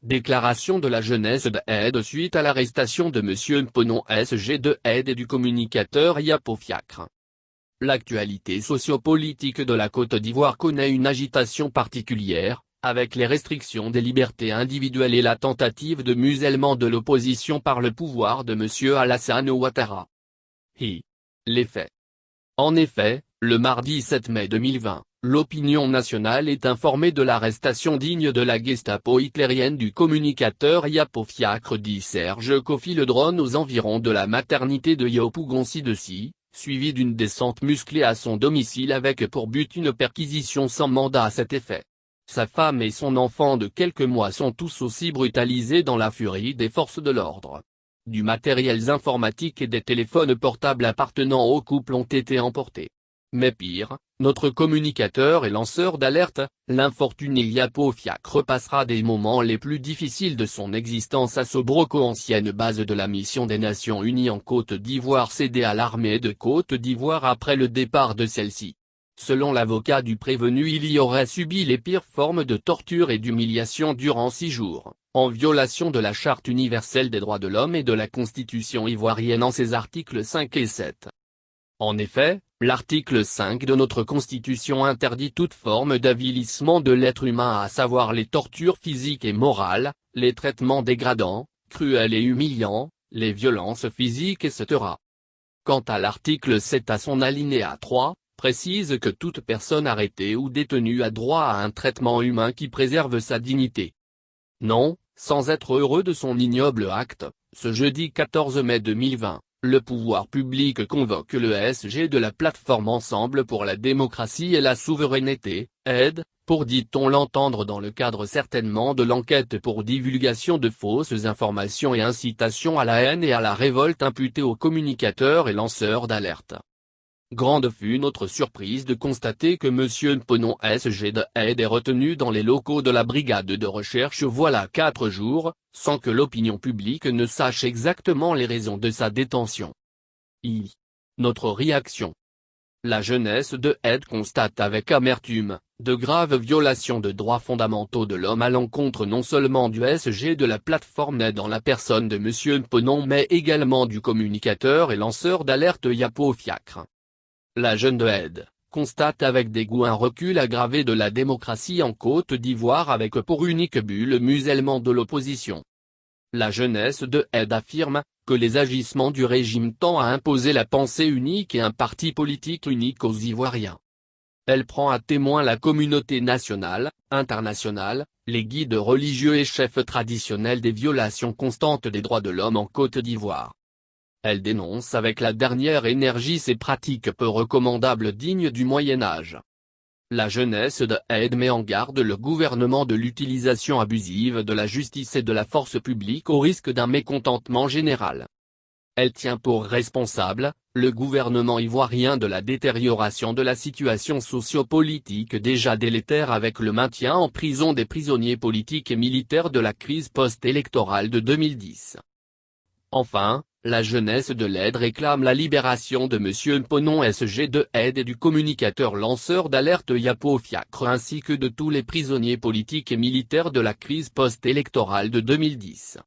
Déclaration de la jeunesse de Aide suite à l'arrestation de M. Mponon SG de Aide et du communicateur Yapo Fiacre. L'actualité sociopolitique de la Côte d'Ivoire connaît une agitation particulière, avec les restrictions des libertés individuelles et la tentative de musellement de l'opposition par le pouvoir de M. Alassane Ouattara. Les faits. En effet, le mardi 7 mai 2020, l'opinion nationale est informée de l'arrestation digne de la Gestapo hitlérienne du communicateur Yapo Fiacre dit Serge Kofi le drone aux environs de la maternité de Yopougon-Sidessi, suivi d'une descente musclée à son domicile avec pour but une perquisition sans mandat à cet effet. Sa femme et son enfant de quelques mois sont tous aussi brutalisés dans la furie des forces de l'ordre. Du matériel informatique et des téléphones portables appartenant au couple ont été emportés. Mais pire, notre communicateur et lanceur d'alerte, l'infortuné Yapo Fiacre passera des moments les plus difficiles de son existence à Sobroco, ancienne base de la mission des Nations Unies en Côte d'Ivoire cédée à l'armée de Côte d'Ivoire après le départ de celle-ci. Selon l'avocat du prévenu, il y aurait subi les pires formes de torture et d'humiliation durant 6 jours, en violation de la Charte universelle des droits de l'homme et de la Constitution ivoirienne en ses articles 5 et 7. En effet, l'article 5 de notre Constitution interdit toute forme d'avilissement de l'être humain, à savoir les tortures physiques et morales, les traitements dégradants, cruels et humiliants, les violences physiques etc. Quant à l'article 7 à son alinéa 3, précise que toute personne arrêtée ou détenue a droit à un traitement humain qui préserve sa dignité. Non, sans être heureux de son ignoble acte, ce jeudi 14 mai 2020, le pouvoir public convoque le SG de la plateforme Ensemble pour la démocratie et la souveraineté, AIDE, pour dit-on l'entendre dans le cadre certainement de l'enquête pour divulgation de fausses informations et incitation à la haine et à la révolte imputée aux communicateurs et lanceurs d'alerte. Grande fut notre surprise de constater que M. Mponon SG de Aide est retenu dans les locaux de la brigade de recherche voilà 4 jours, sans que l'opinion publique ne sache exactement les raisons de sa détention. Notre réaction. La jeunesse de Aide constate avec amertume de graves violations de droits fondamentaux de l'homme à l'encontre non seulement du SG de la plateforme Aide dans la personne de M. Mponon mais également du communicateur et lanceur d'alerte Yapo Fiacre. La jeune de Aide constate avec dégoût un recul aggravé de la démocratie en Côte d'Ivoire avec pour unique but le musellement de l'opposition. La jeunesse de Aide affirme que les agissements du régime tendent à imposer la pensée unique et un parti politique unique aux Ivoiriens. Elle prend à témoin la communauté nationale, internationale, les guides religieux et chefs traditionnels des violations constantes des droits de l'homme en Côte d'Ivoire. Elle dénonce avec la dernière énergie ces pratiques peu recommandables dignes du Moyen-Âge. La jeunesse de Aide met en garde le gouvernement de l'utilisation abusive de la justice et de la force publique au risque d'un mécontentement général. Elle tient pour responsable le gouvernement ivoirien de la détérioration de la situation socio-politique déjà délétère avec le maintien en prison des prisonniers politiques et militaires de la crise post-électorale de 2010. Enfin, la jeunesse de l'Aide réclame la libération de M. Mponon SG de Aide et du communicateur lanceur d'alerte Yapo Fiacre ainsi que de tous les prisonniers politiques et militaires de la crise post-électorale de 2010.